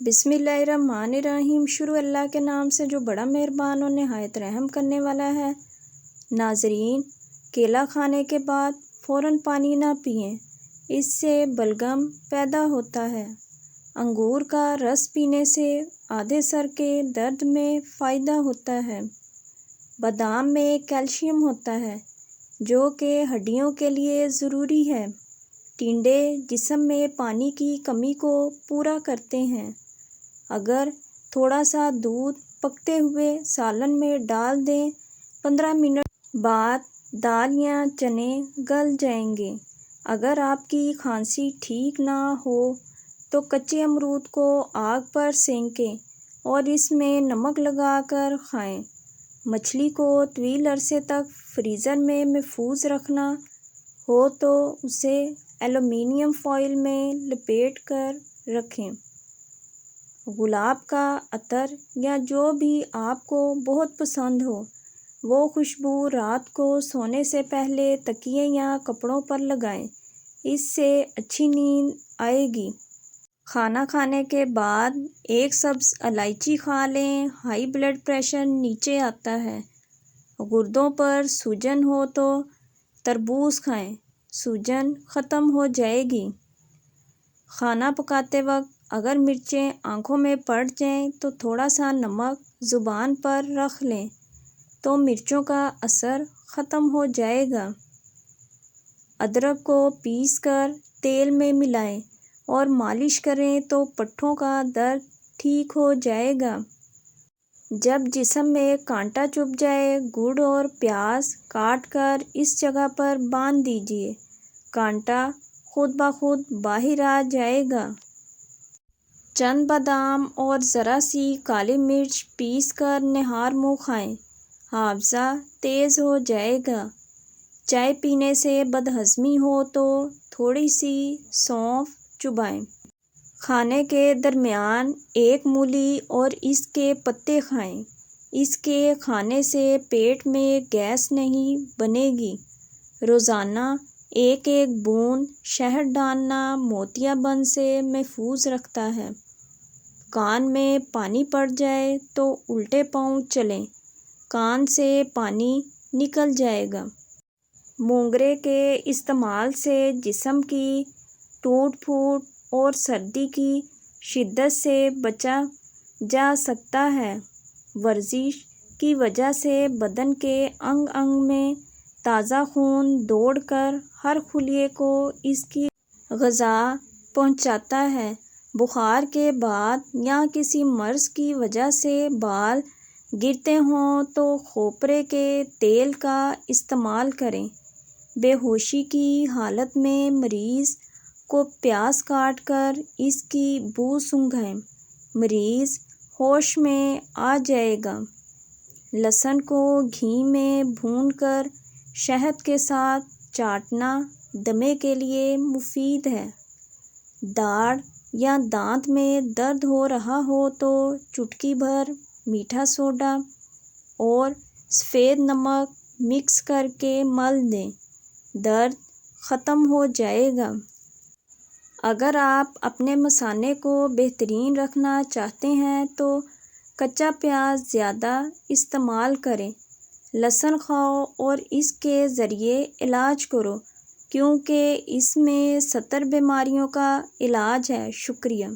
بسم اللہ الرحمن الرحیم۔ شروع اللہ کے نام سے جو بڑا مہربان اور نہایت رحم کرنے والا ہے۔ ناظرین، کیلا کھانے کے بعد فوراً پانی نہ پئیں، اس سے بلغم پیدا ہوتا ہے۔ انگور کا رس پینے سے آدھے سر کے درد میں فائدہ ہوتا ہے۔ بادام میں کیلشیم ہوتا ہے جو کہ ہڈیوں کے لیے ضروری ہے۔ ٹنڈے جسم میں پانی کی کمی کو پورا کرتے ہیں۔ اگر تھوڑا سا دودھ پکتے ہوئے سالن میں ڈال دیں، 15 منٹ بعد دال یا چنے گل جائیں گے۔ اگر آپ کی کھانسی ٹھیک نہ ہو تو کچے امرود کو آگ پر سینکیں اور اس میں نمک لگا کر کھائیں۔ مچھلی کو طویل عرصے تک فریزر میں محفوظ رکھنا ہو تو اسے ایلومینیم فوائل میں لپیٹ کر رکھیں۔ گلاب کا عطر یا جو بھی آپ کو بہت پسند ہو وہ خوشبو رات کو سونے سے پہلے تکیے یا کپڑوں پر لگائیں، اس سے اچھی نیند آئے گی۔ کھانا کھانے کے بعد ایک سبز الائچی کھا لیں، ہائی بلڈ پریشر نیچے آتا ہے۔ گردوں پر سوجن ہو تو تربوز کھائیں، سوجن ختم ہو جائے گی۔ کھانا پکاتے وقت اگر مرچیں آنکھوں میں پڑ جائیں تو تھوڑا سا نمک زبان پر رکھ لیں تو مرچوں کا اثر ختم ہو جائے گا۔ ادرک کو پیس کر تیل میں ملائیں اور مالش کریں تو پٹھوں کا درد ٹھیک ہو جائے گا۔ جب جسم میں کانٹا چبھ جائے، گڑ اور پیاز کاٹ کر اس جگہ پر باندھ دیجیے، کانٹا خود بخود باہر آ جائے گا۔ چند بادام اور ذرا سی کالی مرچ پیس کر نہار منہ کھائیں، حافظہ تیز ہو جائے گا۔ چائے پینے سے بدہضمی ہو تو تھوڑی سی سونف چبائیں۔ کھانے کے درمیان ایک مولی اور اس کے پتے کھائیں، اس کے کھانے سے پیٹ میں گیس نہیں بنے گی۔ روزانہ ایک بوند شہد ڈالنا موتیا بند سے محفوظ رکھتا ہے۔ کان میں پانی پڑ جائے تو الٹے پاؤں چلیں، کان سے پانی نکل جائے گا۔ مونگرے کے استعمال سے جسم کی ٹوٹ پھوٹ اور سردی کی شدت سے بچا جا سکتا ہے۔ ورزش کی وجہ سے بدن کے انگ انگ میں تازہ خون دوڑ کر ہر خلیے کو اس کی غذا پہنچاتا ہے۔ بخار کے بعد یا کسی مرض کی وجہ سے بال گرتے ہوں تو کھوپرے کے تیل کا استعمال کریں۔ بے ہوشی کی حالت میں مریض کو پیاز کاٹ کر اس کی بو سونگھائیں، مریض ہوش میں آ جائے گا۔ لہسن کو گھی میں بھون کر شہد کے ساتھ چاٹنا دمے کے لیے مفید ہے۔ داڑھ یا دانت میں درد ہو رہا ہو تو چٹکی بھر میٹھا سوڈا اور سفید نمک مکس کر کے مل دیں، درد ختم ہو جائے گا۔ اگر آپ اپنے مثانے کو بہترین رکھنا چاہتے ہیں تو کچا پیاز زیادہ استعمال کریں، لہسن کھاؤ اور اس کے ذریعے علاج کرو کیونکہ اس میں 70 بیماریوں کا علاج ہے۔ شکریہ۔